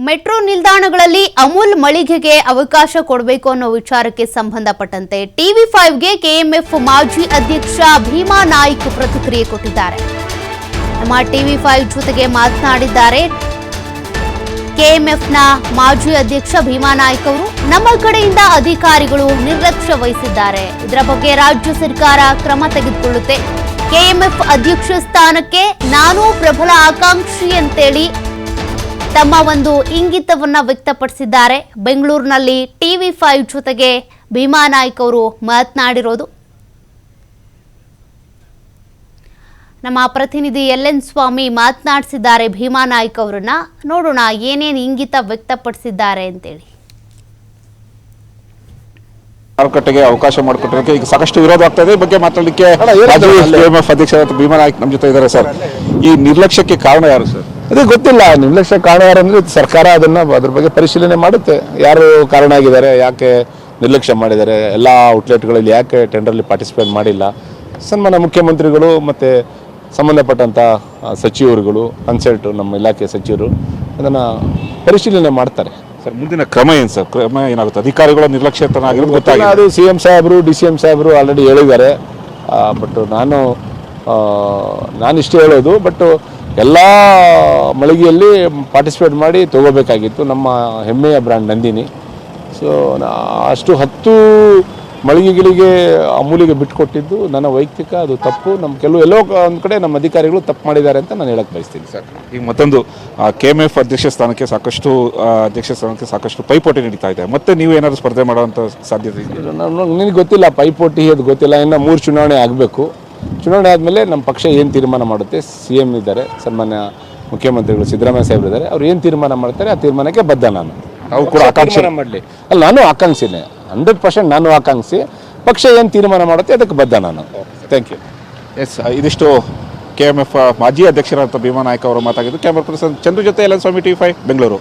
Metro ನಿಲ್ದಾಣಗಳಲ್ಲಿ ಅಮೂಲ್ ಮಳಿಗೆಗೆ ಅವಕಾಶ ಕೊಡಬೇಕು ಅನ್ನೋ ವಿಚಾರಕ್ಕೆ ಸಂಬಂಧಪಟ್ಟಂತೆ ಟಿವಿ5ಗೆ ಕೆಎಂಎಫ್ ಮಾಜಿ ಅಧ್ಯಕ್ಷ ಭೀಮಾ ನಾಯ್ಕ್ ಪ್ರತಿಕ್ರಿಯೆ ಕೊಟ್ಟಿದ್ದಾರೆ. ನಮ್ಮ ಟಿವಿ5 ಜೊತೆಗೆ ಮಾತನಾಡಿದ್ದಾರೆ ಕೆಎಂಎಫ್ನ ಮಾಜಿ ಅಧ್ಯಕ್ಷ ಭೀಮಾ ನಾಯ್ಕ್ ಅವರು. ನಮ್ಮ ಕಡೆಯಿಂದ ಅಧಿಕಾರಿಗಳು ನಿರ್ಲಕ್ಷ್ಯ ವಹಿಸಿದ್ದಾರೆ. ಇದರ ಬಗ್ಗೆ ರಾಜ್ಯ ಸರ್ಕಾರ ಕ್ರಮ ತೆಗೆದುಕೊಳ್ಳುತ್ತೆ. ಕೆಎಂಎಫ್ ಅಧ್ಯಕ್ಷ ಸ್ಥಾನಕ್ಕೆ ನಾನು ಪ್ರಬಲ ಆಕಾಂಕ್ಷಿ ಅಂತೇಳಿ ತಮ್ಮ ಒಂದು ಇಂಗಿತವನ್ನ ವ್ಯಕ್ತಪಡಿಸಿದ್ದಾರೆ. ಬೆಂಗಳೂರಿನಲ್ಲಿ ಟಿವಿ5 ಜೊತೆಗೆ ಭೀಮಾ ನಾಯ್ಕ್ ಅವರು ಮಾತನಾಡಿರೋದು. ನಮ್ಮ ಪ್ರತಿನಿಧಿ ಎಲ್.ಎನ್. ಸ್ವಾಮಿ ಮಾತನಾಡಿಸಿದ್ದಾರೆ ಭೀಮಾ ನಾಯ್ಕ್ ಅವರನ್ನ. ನೋಡೋಣ ಏನೇನು ಇಂಗಿತ ವ್ಯಕ್ತಪಡಿಸಿದ್ದಾರೆ ಅಂತೇಳಿ. ಮಾರುಕಟ್ಟೆಗೆ ಅವಕಾಶ ಮಾಡಿಕೊಟ್ಟಿರೋಕೆ ಈಗ ಸಾಕಷ್ಟು ವಿರೋಧ ಆಗ್ತಾ ಇದೆ. ಈ ಬಗ್ಗೆ ಮಾತಾಡಲಿಕ್ಕೆ ಕೆಎಂಎಫ್ ಅಧ್ಯಕ್ಷ ಭೀಮಾ ನಾಯ್ಕ್ ನಮ್ಮ ಜೊತೆ ಇದ್ದಾರೆ. ಸರ್, ಈ ನಿರ್ಲಕ್ಷ್ಯಕ್ಕೆ ಕಾರಣ ಯಾರು ಸರ್? ಅದೇ ಗೊತ್ತಿಲ್ಲ. ನಿರ್ಲಕ್ಷ್ಯ ಕಾರಣ ಯಾರಂದ್ರೆ ಸರ್ಕಾರ ಅದ್ರ ಬಗ್ಗೆ ಪರಿಶೀಲನೆ ಮಾಡುತ್ತೆ. ಯಾರು ಕಾರಣ ಆಗಿದ್ದಾರೆ, ಯಾಕೆ ನಿರ್ಲಕ್ಷ್ಯ ಮಾಡಿದ್ದಾರೆ, ಎಲ್ಲ ಔಟ್ಲೆಟ್ಗಳಲ್ಲಿ ಯಾಕೆ ಟೆಂಡರ್ಲಿ ಪಾರ್ಟಿಸಿಪೇಟ್ ಮಾಡಿಲ್ಲ, ಸನ್ಮಾನ್ಯ ಮುಖ್ಯಮಂತ್ರಿಗಳು ಮತ್ತು ಸಂಬಂಧಪಟ್ಟಂಥ ಸಚಿವರುಗಳು, ಕನ್ಸಲ್ಟ್ ನಮ್ಮ ಇಲಾಖೆ ಸಚಿವರು ಅದನ್ನು ಪರಿಶೀಲನೆ ಮಾಡ್ತಾರೆ. ಸರ್, ಮುಂದಿನ ಕ್ರಮ ಏನು ಸರ್? ಕ್ರಮ ಏನಾಗುತ್ತೆ? ಅಧಿಕಾರಿಗಳ ನಿರ್ಲಕ್ಷ್ಯತನ ಆಗಿರೋದು ಗೊತ್ತಾಗಿದೆ. ಅದು CM ಸಾಹೇಬರು DCM ಸಾಹೇಬರು ಆಲ್ರೆಡಿ ಹೇಳಿದ್ದಾರೆ. ಬಟ್ ನಾನಿಷ್ಟೇ ಹೇಳೋದು, ಬಟ್ ಎಲ್ಲ ಮಳಿಗೆಯಲ್ಲಿ ಪಾರ್ಟಿಸಿಪೇಟ್ ಮಾಡಿ ತಗೋಬೇಕಾಗಿತ್ತು. ನಮ್ಮ ಹೆಮ್ಮೆಯ ಬ್ರ್ಯಾಂಡ್ ನಂದಿನಿ. ಸೊ ಅಷ್ಟು 10 ಮಳಿಗೆಗಳಿಗೆ ಅಮೂಲಿಗೆ ಬಿಟ್ಟುಕೊಟ್ಟಿದ್ದು ನನ್ನ ವೈಯಕ್ತಿಕ ಅದು ತಪ್ಪು. ಎಲ್ಲೋ ಒಂದು ಕಡೆ ನಮ್ಮ ಅಧಿಕಾರಿಗಳು ತಪ್ಪು ಮಾಡಿದ್ದಾರೆ ಅಂತ ನಾನು ಹೇಳಕ್ಕೆ ಬಯಸ್ತೀನಿ. ಸರ್, ಈಗ ಮತ್ತೊಂದು ಕೆಎಂಎಫ್ ಅಧ್ಯಕ್ಷ ಸ್ಥಾನಕ್ಕೆ ಸಾಕಷ್ಟು ಪೈಪೋಟಿ ನಡೀತಾ ಇದೆ. ಮತ್ತೆ ನೀವು ಏನಾದರೂ ಸ್ಪರ್ಧೆ ಮಾಡುವಂಥ ಸಾಧ್ಯತೆ ಇದೆ? ನಿನಗೆ ಗೊತ್ತಿಲ್ಲ, ಪೈಪೋಟಿ ಅದು ಗೊತ್ತಿಲ್ಲ. ಇನ್ನು 3 ಚುನಾವಣೆ ಆಗಬೇಕು. ಚುನಾವಣೆ ಆದಮೇಲೆ ನಮ್ಮ ಪಕ್ಷ ಏನು ತೀರ್ಮಾನ ಮಾಡುತ್ತೆ, CM ಇದ್ದಾರೆ, ಸನ್ಮಾನ್ಯ ಮುಖ್ಯಮಂತ್ರಿಗಳು ಸಿದ್ದರಾಮಯ್ಯ ಸಾಹೇಬರು ಇದ್ದಾರೆ, ಅವ್ರು ಏನು ತೀರ್ಮಾನ ಮಾಡ್ತಾರೆ ಆ ತೀರ್ಮಾನಕ್ಕೆ ಬದ್ಧ ನಾನು. ಅವ್ರು ಕೂಡ ಆಕಾಂಕ್ಷೆ ಮಾಡಲಿ ಅಲ್ಲ, ನಾನು ಆಕಾಂಕ್ಷಿನೇ, 100% ನಾನು ಆಕಾಂಕ್ಷಿ. ಪಕ್ಷ ಏನು ತೀರ್ಮಾನ ಮಾಡುತ್ತೆ ಅದಕ್ಕೆ ಬದ್ಧ ನಾನು. Thank you. ಎಸ್, ಇದಿಷ್ಟು ಕೆಎಂಎಫ್ ಮಾಜಿ ಅಧ್ಯಕ್ಷರಾದ ಭೀಮಾ ನಾಯ್ಕ್ ಅವರು ಮಾತಾಗಿದ್ದು. ಕ್ಯಾಮರಾ ಪರ್ಸನ್ ಚಂದ್ರು ಜೊತೆ ಎಲ್.ಎನ್. ಸ್ವಾಮಿ, ಟಿವಿ5 ಬೆಂಗಳೂರು.